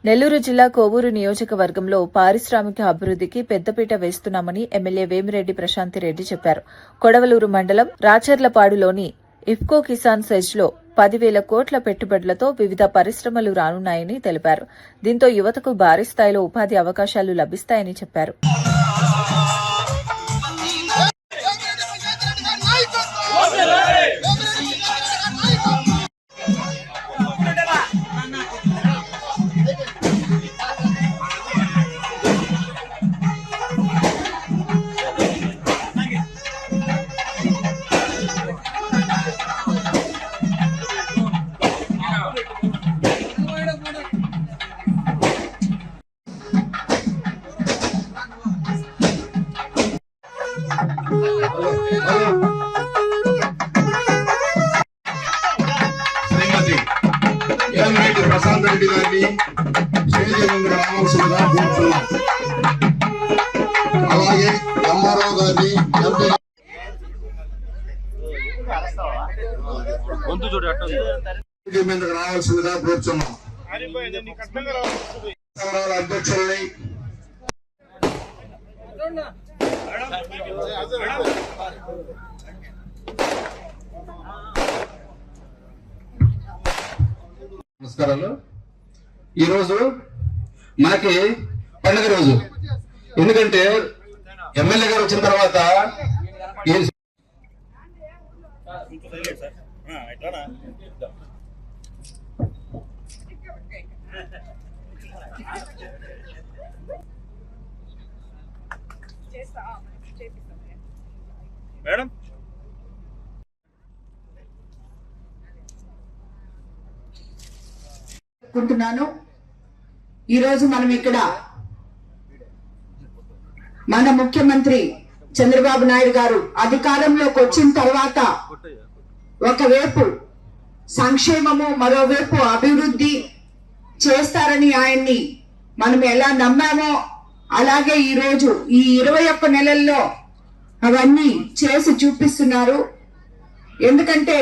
నెల్లూరు జిల్లా కోవూరు నియోజకవర్గంలో పారిశ్రామిక అభివృద్ధికి పెద్దపీట వేస్తున్నామని ఎమ్మెల్యే వేమిరెడ్డి ప్రశాంతిరెడ్డి చెప్పారు. కొడవలూరు మండలం రాచర్లపాడులోని ఇఫ్కో కిసాన్ సెజ్లో 10,000 కోట్ల పెట్టుబడులతో వివిధ పరిశ్రమలు రానున్నాయని తెలిపారు. దీంతో యువతకు భారీ స్థాయిలో ఉపాధి అవకాశాలు లభిస్తాయని చెప్పారు. శ్రీమతి వేమిరెడ్డి ప్రశాంత్ రెడ్డి గారిని స్టేజీ రావాల్సిందిగా కోరుతున్నాం. అలాగే ఎంఆర్ఓ గారిని మీదకి రావాల్సిందిగా కోరుతున్నాం. అధ్యక్షుల్ని నమస్కారాలు. ఈరోజు మనకి పండుగ రోజు. ఎందుకంటే ఎమ్మెల్యే గారు వచ్చిన తర్వాత మేడం అనుకుంటున్నాను. ఈరోజు మనం ఇక్కడ మన ముఖ్యమంత్రి చంద్రబాబు నాయుడు గారు అధికారంలోకి వచ్చిన తర్వాత ఒకవైపు సంక్షేమము మరోవైపు అభివృద్ధి చేస్తారని ఆయన్ని మనం ఎలా నమ్మామో అలాగే ఈరోజు ఈ 21 నెలల్లో అవన్నీ చేసి చూపిస్తున్నారు. ఎందుకంటే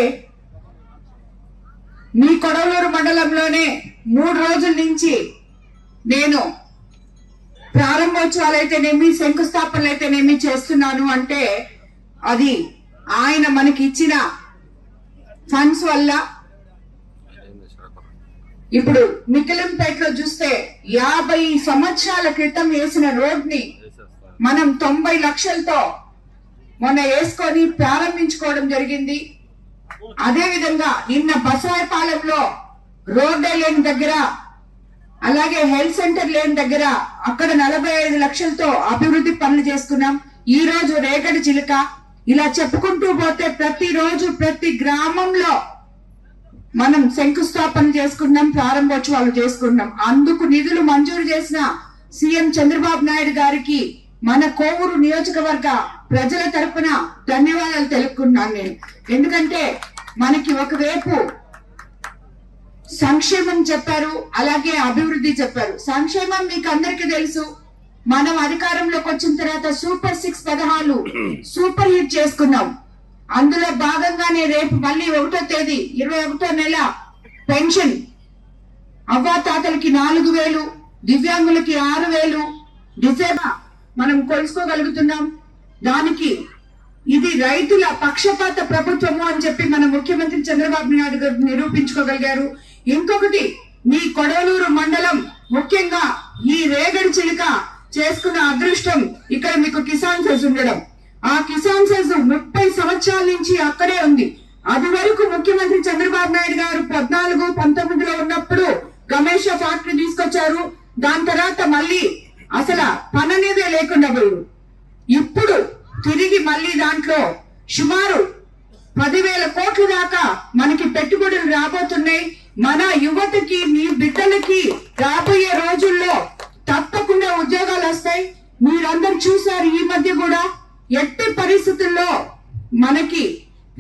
మీ కొడవలూరు మండలంలోనే 3 రోజుల నుంచి నేను ప్రారంభోత్సవాలైతేనేమి శంకుస్థాపనలైతేనేమి చేస్తున్నాను. అంటే అది ఆయన మనకి ఇచ్చిన ఫండ్స్ వల్ల. ఇప్పుడు మికిలంపేటలో చూస్తే 50 సంవత్సరాల క్రితం వేసిన రోడ్ ని మనం 90 లక్షలతో మొన్న వేసుకొని ప్రారంభించుకోవడం జరిగింది. అదే విధంగా నిన్న బసవాయపాలెంలో రోడ్ లేన్ దగ్గర అలాగే హెల్త్ సెంటర్ లేన్ దగ్గర అక్కడ 45 లక్షలతో అభివృద్ధి పనులు చేసుకున్నాం. ఈ రోజు రేగడి చిలుక ఇలా చెప్పుకుంటూ పోతే ప్రతిరోజు ప్రతి గ్రామంలో మనం శంకుస్థాపన చేసుకున్నాం, ప్రారంభోత్సవాలు చేసుకున్నాం. అందుకు నిధులు మంజూరు చేసిన సీఎం చంద్రబాబు నాయుడు గారికి మన కోవూరు నియోజకవర్గ ప్రజల తరపున ధన్యవాదాలు తెలుపుకున్నాను నేను. ఎందుకంటే మనకి ఒకవైపు సంక్షేమం చెప్పారు, అలాగే అభివృద్ధి చెప్పారు. సంక్షేమం మీకు అందరికీ తెలుసు. మనం అధికారంలోకి వచ్చిన తర్వాత సూపర్ 6 పథకాలు సూపర్ హిట్ చేసుకున్నాం. అందులో భాగంగానే రేపు మళ్ళీ 1వ తేదీ 21వ నెల పెన్షన్ అవ్వాతాతలకి 4,000, దివ్యాంగులకి 6,000 డిసెంబర్ మనం కొలుసుకోగలుగుతున్నాం. దానికి ఇది రైతుల పక్షపాత ప్రభుత్వము అని చెప్పి మన ముఖ్యమంత్రి చంద్రబాబు నాయుడు గారు నిరూపించుకోగలిగారు. ఇంకొకటి మీ కొడవలూరు మండలం ముఖ్యంగా ఈ రేగడి చిలుక చేసుకున్న అదృష్టం ఇక్కడ మీకు కిసాన్ సెజ్ ఉండడం. ఆ కిసాన్ సెజ్ 30 సంవత్సరాల నుంచి అక్కడే ఉంది. అది వరకు ముఖ్యమంత్రి చంద్రబాబు నాయుడు గారు 14, 19లో ఉన్నప్పుడు గమేషా ఫ్యాక్టరీ తీసుకొచ్చారు. దాని తర్వాత మళ్ళీ అసలు పననేదే లేకుండా పోయింది. ఇప్పుడు తిరిగి మళ్ళీ దాంట్లో సుమారు 10,000 కోట్ల దాకా మనకి పెట్టుబడులు రాబోతున్నాయి. మన యువతకి మీ బిడ్డలకి రాబోయే రోజుల్లో తప్పకుండా ఉద్యోగాలు వస్తాయి. మీరందరూ చూసారు ఈ మధ్య కూడా ఎట్టి పరిస్థితుల్లో మనకి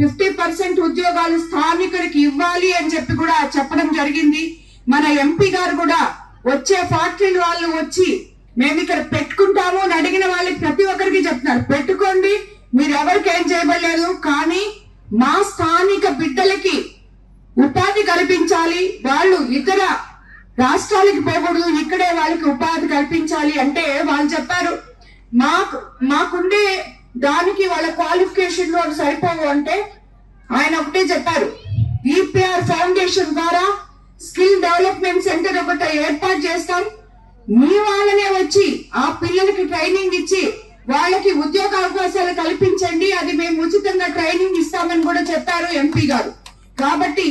50% ఉద్యోగాలు స్థానికుడికి ఇవ్వాలి అని చెప్పి కూడా చెప్పడం జరిగింది. మన ఎంపీ గారు కూడా వచ్చే ఫ్యాక్టరీలు వాళ్ళు వచ్చి మేము ఇక్కడ పెట్టుకుంటాము అని అడిగిన వాళ్ళకి ప్రతి ఒక్కరికి చెప్తున్నారు, పెట్టుకోండి, మీరు ఎవరికి ఏం చేయబడలేదు, కానీ మా స్థానిక బిడ్డలకి ఉపాధి కల్పించాలి, వాళ్ళు ఇతర రాష్ట్రాలకి పోకూడదు, ఇక్కడే వాళ్ళకి ఉపాధి కల్పించాలి అంటే వాళ్ళు చెప్పారు మాకుండే దానికి వాళ్ళ క్వాలిఫికేషన్ లో సరిపోవు అంటే ఆయన ఒకటే చెప్పారు, ఈపీఆర్ ఫౌండేషన్ ద్వారా స్కిల్ డెవలప్మెంట్ సెంటర్ ఒకటి ఏర్పాటు చేస్తాం, మీ వాళ్ళనే వచ్చి ఆ పిల్లలకి ట్రైనింగ్ ఇచ్చి వాళ్ళకి ఉద్యోగ అవకాశాలు కల్పించండి, అది మేము ఉచితంగా ట్రైనింగ్ ఇస్తామని కూడా చెప్పారు ఎంపీ గారు. కాబట్టి